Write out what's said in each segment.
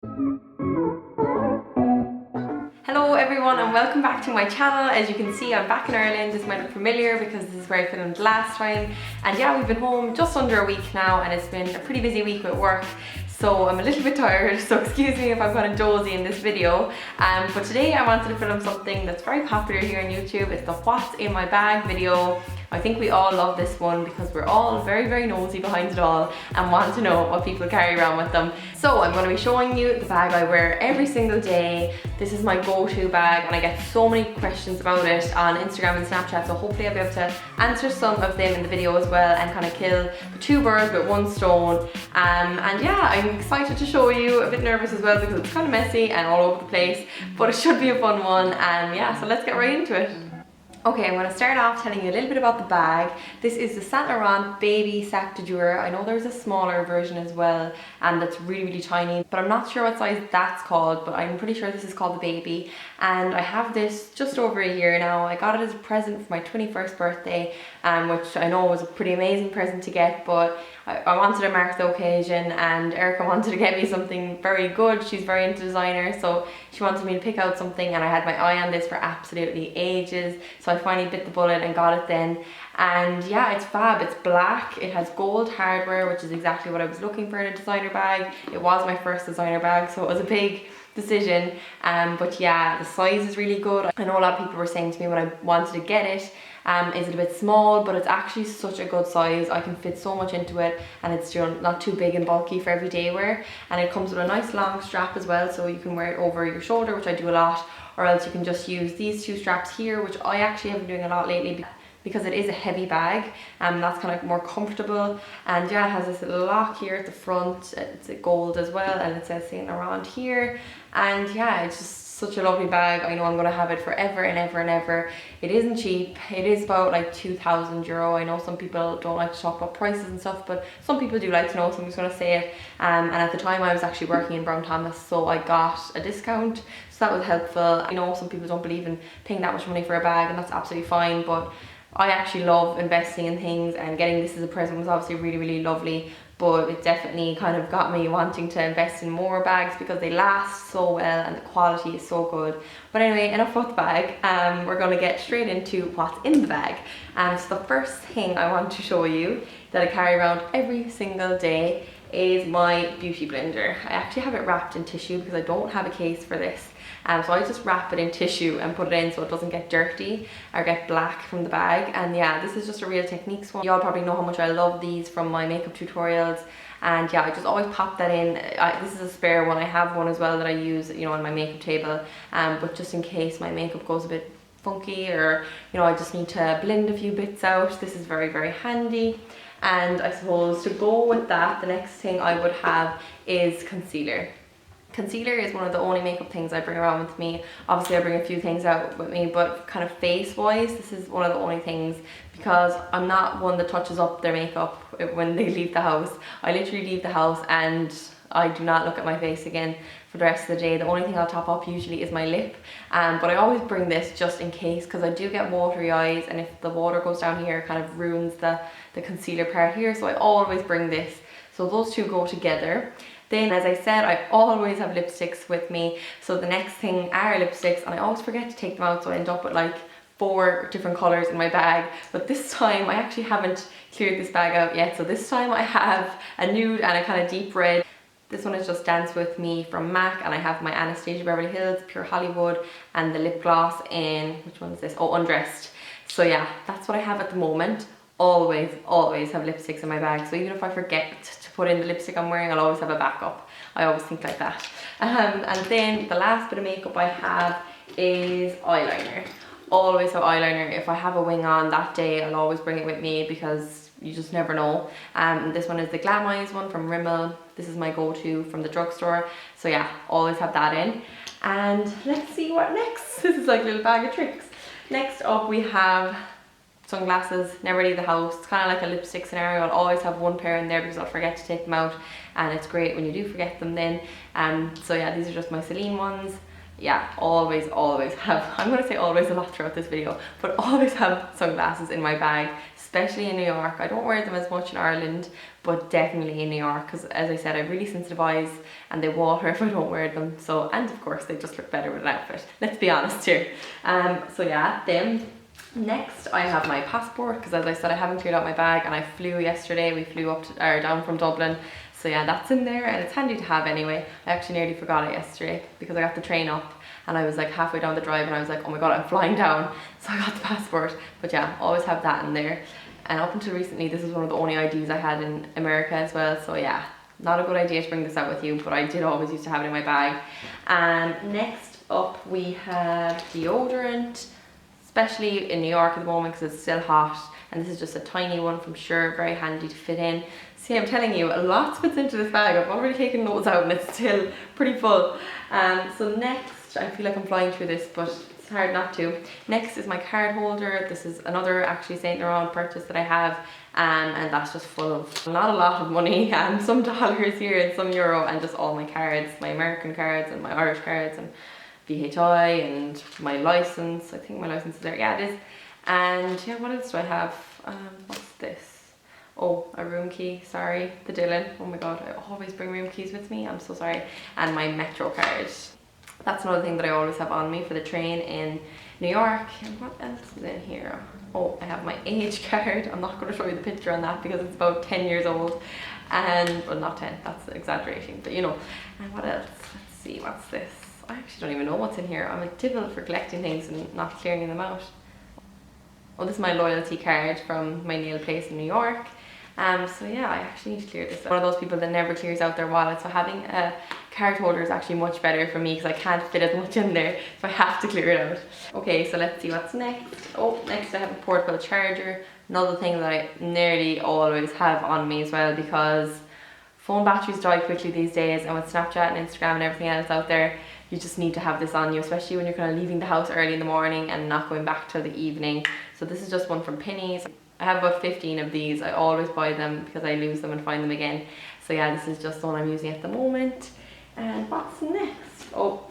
Hello everyone and welcome back to my channel. As you can see, I'm back in Ireland. This might look familiar because this is where I filmed last time. And yeah, we've been home just under a week now and it's been a pretty busy week with work. So I'm a little bit tired, so excuse me if I'm kind of dozy in this video. But today I wanted to film something that's very popular here on YouTube. It's the what's in my bag video. I think we all love this one because we're all very nosy behind it all and want to know what people carry around with them. So I'm going to be showing you the bag I wear every single day. This is my go-to bag and I get so many questions about it on Instagram and Snapchat, so hopefully I'll be able to answer some of them in the video as well and kind of kill two birds with one stone. And yeah, I'm excited to show you, a bit nervous as well because it's kind of messy and all over the place, but it should be a fun one. And yeah, so let's get right into it. Okay, I'm going to start off telling you a little bit about the bag. This is the Saint Laurent Baby Sac De Jour. I know there's a smaller version as well and that's really tiny, but I'm not sure what size that's called, but I'm pretty sure this is called the Baby. And I have this just over a year now. I got it as a present for my 21st birthday, which I know was a pretty amazing present to get, but I wanted to mark the occasion and Erica wanted to get me something very good. She's very into designer, so she wanted me to pick out something and I had my eye on this for absolutely ages. So I finally bit the bullet and got it then. And yeah, it's fab. It's black. It has gold hardware, which is exactly what I was looking for in a designer bag. It was my first designer bag, so it was a big decision. But yeah, the size is really good. I know a lot of people were saying to me when I wanted to get it, is it a bit small? But it's actually such a good size. I can fit so much into it and it's not too big and bulky for everyday wear. And it comes with a nice long strap as well, so you can wear it over your shoulder, which I do a lot, or else you can just use these two straps here, which I actually have been doing a lot lately because it is a heavy bag and that's kind of more comfortable. And yeah, it has this little lock here at the front. It's gold as well and it says Saint Laurent here. And yeah, it's just such a lovely bag. I know I'm going to have it forever and ever and ever. It isn't cheap. It is about like €2,000. I know some people don't like to talk about prices and stuff, but some people do like to know, so I'm just going to say it. And at the time I was actually working in Brown Thomas, so I got a discount, so that was helpful. I know some people don't believe in paying that much money for a bag and that's absolutely fine, but I actually love investing in things, and getting this as a present was obviously really lovely, but it definitely kind of got me wanting to invest in more bags because they last so well and the quality is so good. But anyway, enough about the bag. We're going to get straight into what's in the bag. So the first thing I want to show you that I carry around every single day is my beauty blender. I actually have it wrapped in tissue because I don't have a case for this. So I just wrap it in tissue and put it in so it doesn't get dirty or get black from the bag. And yeah, this is just a Real Techniques one. You all probably know how much I love these from my makeup tutorials. And yeah, I just always pop that in. This is a spare one. I have one as well that I use, you know, on my makeup table. But just in case my makeup goes a bit funky, or you know, I just need to blend a few bits out, this is very handy. And I suppose to go with that, the next thing I would have is concealer. Concealer is one of the only makeup things I bring around with me. Obviously I bring a few things out with me, but kind of face wise, this is one of the only things, because I'm not one that touches up their makeup when they leave the house. I literally leave the house and I do not look at my face again for the rest of the day. The only thing I'll top up usually is my lip, but I always bring this just in case, because I do get watery eyes, and if the water goes down here it kind of ruins the concealer part here, so I always bring this. So those two go together. Then, as I said, I always have lipsticks with me. So the next thing are lipsticks, and I always forget to take them out, so I end up with like 4 different colours in my bag. But this time I actually haven't cleared this bag out yet. So this time I have a nude and a kind of deep red. This one is just Dance With Me from MAC, and I have my Anastasia Beverly Hills Pure Hollywood and the lip gloss in, which one is this? Oh, Undressed. So yeah, that's what I have at the moment. Always have lipsticks in my bag, so even if I forget to put in the lipstick I'm wearing, I'll always have a backup. I always think like that. And then the last bit of makeup I have is eyeliner. Always have eyeliner. If I have a wing on that day, I'll always bring it with me because you just never know. This one is the Glam Eyes one from Rimmel. This is my go-to from the drugstore, so yeah, always have that in. And let's see what next. This is like a little bag of tricks. Next up we have sunglasses. Never leave the house. It's kind of like a lipstick scenario. I'll always have one pair in there because I'll forget to take them out, and it's great when you do forget them then. So yeah, these are just my Celine ones. yeah, always have, I'm gonna say always a lot throughout this video, but always have sunglasses in my bag, especially in New York. I don't wear them as much in Ireland, but definitely in New York, because as I said, I have really sensitive eyes and they water if I don't wear them. So, and of course they just look better with an outfit, let's be honest here. So yeah, them. Next I have my passport, because as I said, I haven't cleared out my bag, and I flew yesterday. We flew up to, or down from Dublin, so yeah, that's in there, and it's handy to have anyway. I actually nearly forgot it yesterday because I got the train up and I was like halfway down the drive and I was like, oh my god, I'm flying down, so I got the passport. But yeah, always have that in there. And up until recently, this is one of the only IDs I had in America as well, so yeah, not a good idea to bring this out with you, but I did always used to have it in my bag. And next up we have deodorant, especially in New York at the moment because it's still hot, and this is just a tiny one from Sure, very handy to fit in. See, I'm telling you, a lot fits into this bag. I've already taken loads out and it's still pretty full. So next, I feel like I'm flying through this, but it's hard not to. Next is my card holder. This is another actually Saint Laurent purchase that I have, and that's just full of not a lot of money, and some dollars here and some euro, and just all my cards, my American cards and my Irish cards and VHI and my license. I think my license is there. Yeah, it is. And yeah, what else do I have? What's this? Oh, a room key, sorry, the Dylan. Oh my god, I always bring room keys with me, I'm so sorry. And my Metro card. That's another thing that I always have on me for the train in New York. And what else is in here? Oh, I have my age card. I'm not going to show you the picture on that because it's about 10 years old. And, well, not 10, that's exaggerating, but you know. And what else? Let's see, what's this? I actually don't even know what's in here. I'm a devil for collecting things and not clearing them out. Oh, this is my loyalty card from my nail place in New York. So yeah, I actually need to clear this. I'm one of those people that never clears out their wallet, so having a card holder is actually much better for me because I can't fit as much in there, so I have to clear it out. Okay, so let's see what's next. Oh, next I have a portable charger. Another thing that I nearly always have on me as well, because phone batteries die quickly these days, and with Snapchat and Instagram and everything else out there, you just need to have this on you, especially when you're kind of leaving the house early in the morning and not going back till the evening. So this is just one from Penny's. I have about 15 of these. I always buy them because I lose them and find them again. So yeah, this is just the one I'm using at the moment. And what's next? Oh,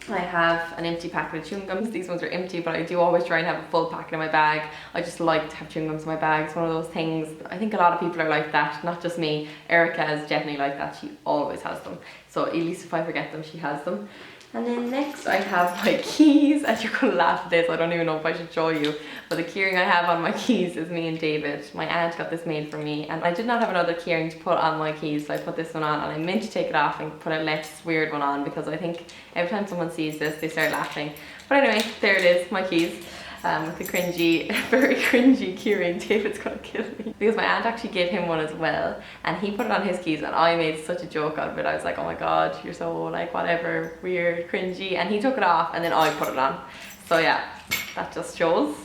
I have an empty packet of chewing gums. These ones are empty, but I do always try and have a full packet in my bag. I just like to have chewing gums in my bag. It's one of those things, I think a lot of people are like that, not just me. Erica is definitely like that. She always has them. So at least if I forget them, she has them. And then next I have my keys, and you're gonna laugh at this, I don't even know if I should show you, but the keyring I have on my keys is me and David. My aunt got this made for me, and I did not have another keyring to put on my keys, so I put this one on, and I meant to take it off and put a less weird one on, because I think every time someone sees this, they start laughing. But anyway, there it is, my keys. With the cringy, very cringy keyring. David's gonna kill me. Because my aunt actually gave him one as well, and he put it on his keys, and I made such a joke out of it. I was like, oh my god, you're so like whatever, weird, cringy, and he took it off and then I put it on. So yeah, that just shows.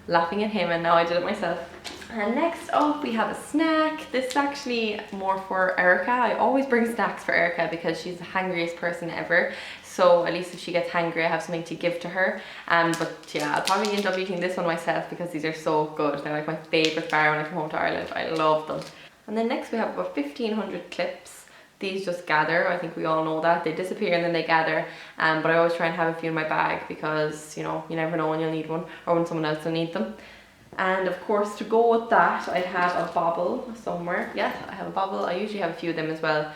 Laughing at him, and now I did it myself. And next up we have a snack. This is actually more for Erica. I always bring snacks for Erica because she's the hangriest person ever. So at least if she gets hangry, I have something to give to her. But yeah, I'll probably end up eating this one myself because these are so good. They're like my favourite bar when I come home to Ireland. I love them. And then next we have about 1,500 clips. These just gather, I think we all know that. They disappear and then they gather. But I always try and have a few in my bag because, you know, you never know when you'll need one or when someone else will need them. And of course, to go with that, I have a bobble somewhere. Yeah, I have a bobble. I usually have a few of them as well,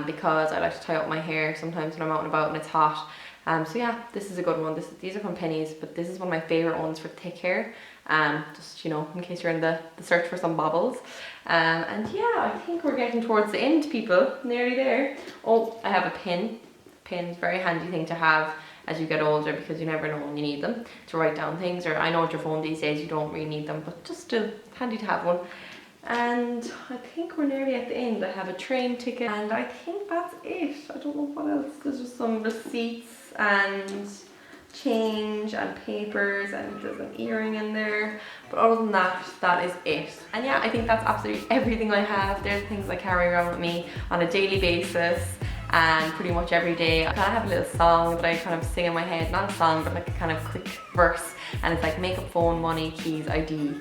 because I like to tie up my hair sometimes when I'm out and about and it's hot. So yeah, this is a good one. These are from Penny's, but this is one of my favourite ones for thick hair. Just, you know, in case you're in the search for some bobbles. And yeah, I think we're getting towards the end, people. Nearly there. Oh, I have a pin. Pin's a very handy thing to have as you get older, because you never know when you need them to write down things, or I know with your phone these days you don't really need them, but just still handy to have one. And I think we're nearly at the end. I have a train ticket, and I think that's it. I don't know what else. There's just some receipts and change and papers, and there's an earring in there, but other than that, that is it. And yeah, I think that's absolutely everything I have. There's things I carry around with me on a daily basis, and pretty much every day. I kind of have a little song that I kind of sing in my head, not a song, but like a kind of quick verse, and it's like makeup, phone, money, keys, ID,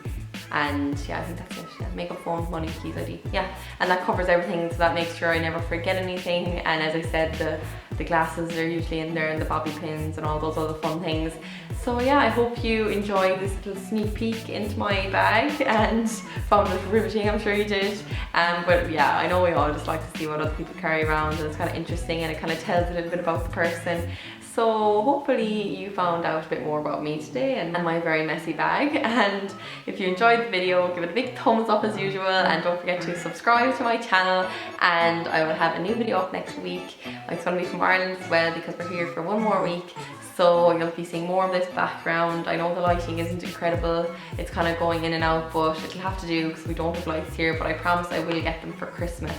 and yeah, I think that's it. Yeah, makeup, phone, money, keys, ID. Yeah, and that covers everything, so that makes sure I never forget anything. And as I said, the glasses are usually in there, and the bobby pins and all those other fun things. So yeah, I hope you enjoyed this little sneak peek into my bag and found it riveting. I'm sure you did. But yeah, I know we all just like to see what other people carry around, and it's kind of interesting, and it kind of tells a little bit about the person. So hopefully you found out a bit more about me today and my very messy bag. And if you enjoyed the video, give it a big thumbs up as usual, and don't forget to subscribe to my channel. And I will have a new video up next week. It's going to be from Ireland as well, because we're here for one more week. So you'll be seeing more of this background. I know the lighting isn't incredible, it's kind of going in and out, but it'll have to do because we don't have lights here. But I promise I will get them for Christmas,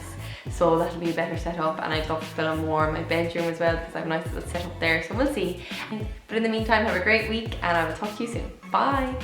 so that'll be a better setup. And I'd love to film more in my bedroom as well, because I have a nice little setup there, so we'll see. But in the meantime, have a great week, and I will talk to you soon. Bye.